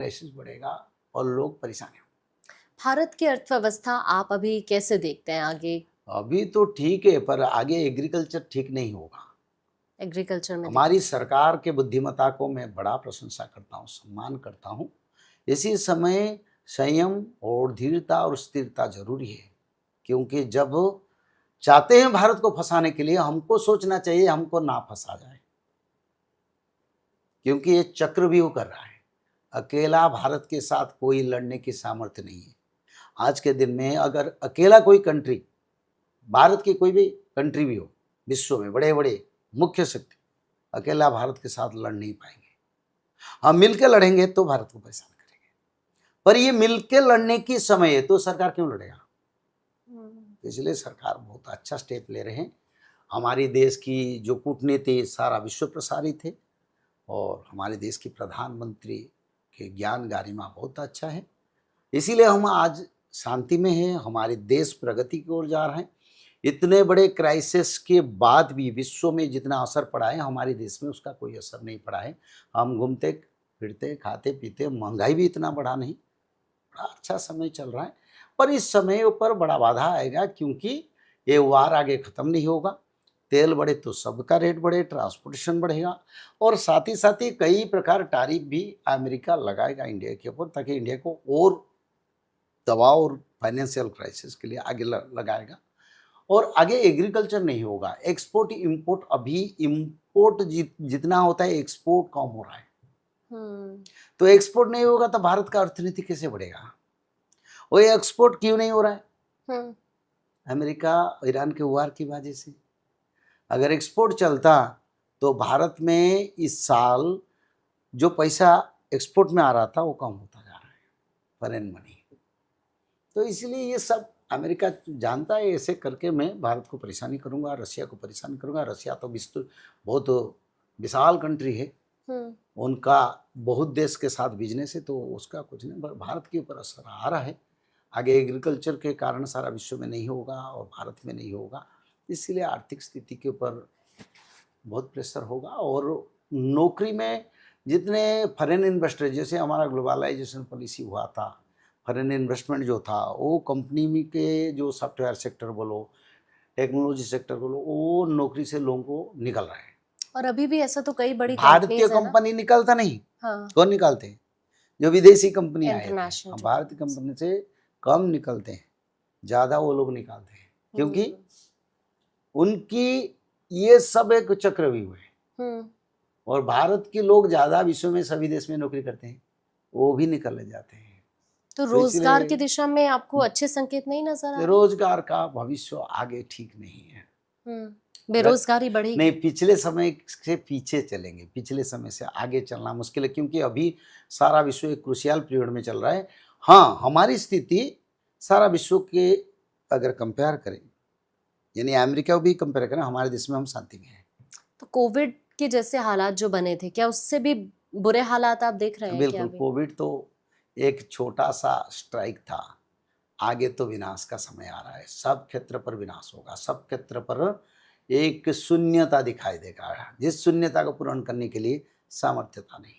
Crisis बढ़ेगा और लोग परेशान हैं। भारत की अर्थव्यवस्था आप अभी कैसे देखते हैं आगे? अभी तो ठीक है, पर आगे एग्रीकल्चर ठीक नहीं होगा। एग्रीकल्चर में हमारी दिक्कत? सरकार के बुद्धिमत्ता को मैं बड़ा प्रशंसा करता हूँ, सम्मान करता हूँ। इसी समय संयम और धीरता और स्थिरता जरूरी है, क्योंकि जब चाहते हैं भारत को फंसाने के लिए, हमको सोचना चाहिए हमको ना फंसा जाए, क्योंकि ये चक्रव्यूह कर रहा है। अकेला भारत के साथ कोई लड़ने की सामर्थ्य नहीं है। आज के दिन में अगर अकेला कोई कंट्री, भारत की कोई भी कंट्री भी हो विश्व में, बड़े बड़े मुख्य शक्ति अकेला भारत के साथ लड़ नहीं पाएंगे। हम मिलकर लड़ेंगे तो भारत को परेशान करेंगे, पर ये मिलकर लड़ने की समय है तो सरकार क्यों लड़ेगा? इसलिए सरकार बहुत अच्छा स्टेप ले रहे हैं। हमारी देश की जो कूटनीति सारा विश्व प्रसारित है और हमारे देश की प्रधानमंत्री के ज्ञान गारिमा बहुत अच्छा है। इसीलिए हम आज शांति में हैं, हमारे देश प्रगति की ओर जा रहे हैं। इतने बड़े क्राइसिस के बाद भी विश्व में जितना असर पड़ा है, हमारे देश में उसका कोई असर नहीं पड़ा है। हम घूमते फिरते खाते पीते, महंगाई भी इतना बढ़ा नहीं, बड़ा अच्छा समय चल रहा है। पर इस समय ऊपर बड़ा बाधा आएगा, क्योंकि ये वार आगे ख़त्म नहीं होगा। तेल बढ़े तो सबका रेट बढ़े, ट्रांसपोर्टेशन बढ़ेगा, और साथ ही कई प्रकार टैरिफ भी अमेरिका लगाएगा इंडिया के ऊपर, ताकि इंडिया को और दबाव और फाइनेंशियल क्राइसिस के लिए आगे लगाएगा। और आगे एग्रीकल्चर नहीं होगा, एक्सपोर्ट इंपोर्ट, अभी इंपोर्ट जितना होता है एक्सपोर्ट कम हो रहा है। तो एक्सपोर्ट नहीं होगा तो भारत का अर्थनीति कैसे बढ़ेगा? वो एक्सपोर्ट क्यों नहीं हो रहा है? अमेरिका ईरान के वार की वजह से। अगर एक्सपोर्ट चलता तो भारत में इस साल जो पैसा एक्सपोर्ट में आ रहा था वो कम होता जा रहा है, फॉरेन मनी। तो इसलिए ये सब अमेरिका जानता है, ऐसे करके मैं भारत को परेशानी करूंगा, रशिया को परेशान करूंगा। रशिया तो बहुत विशाल कंट्री है, उनका बहुत देश के साथ बिजनेस है, तो उसका कुछ नहीं, भारत के ऊपर असर आ रहा है। आगे एग्रीकल्चर के कारण सारा विश्व में नहीं होगा और भारत में नहीं होगा, इसलिए आर्थिक स्थिति के ऊपर बहुत प्रेशर होगा। और नौकरी में जितने फॉरेन इन्वेस्टर, जैसे हमारा ग्लोबलाइजेशन पॉलिसी हुआ था, फॉरेन इन्वेस्टमेंट जो था वो कंपनी में के जो सॉफ्टवेयर सेक्टर बोलो, टेक्नोलॉजी सेक्टर बोलो, वो नौकरी से लोगों को निकल रहा है। और अभी भी ऐसा तो कई बड़ी भारतीय कंपनी निकलता नहीं। हाँ। कौन निकालते हैं? जो विदेशी कंपनी आए थे, भारतीय कंपनी से कम निकलते हैं, ज्यादा वो लोग निकालते हैं, क्योंकि उनकी ये सब एक चक्रव्यूह है। और भारत के लोग ज्यादा विश्व में सभी देश में नौकरी करते हैं, वो भी निकल जाते हैं। तो रोजगार की दिशा में आपको अच्छे संकेत नहीं नजर आ रहे? रोजगार का भविष्य आगे ठीक नहीं है। बेरोजगारी बढ़ेगी? नहीं, पिछले समय से पीछे चलेंगे, पिछले समय से आगे चलना मुश्किल है, क्योंकि अभी सारा विश्व एक क्रूशियल पीरियड में चल रहा है। हाँ, हमारी स्थिति सारा विश्व के अगर कंपेयर करें, यानी अमेरिका को भी कंपेयर करें, हमारे देश में हम शांति में हैं। तो कोविड के जैसे हालात जो बने थे, क्या उससे भी बुरे हालात आप देख रहे हैं? बिल्कुल, कोविड तो एक छोटा सा स्ट्राइक था, आगे तो विनाश का समय आ रहा है। सब क्षेत्र पर विनाश होगा, सब क्षेत्र पर एक शून्यता दिखाई देगा, जिस शून्यता को पूर्ण करने के लिए सामर्थ्यता नहीं।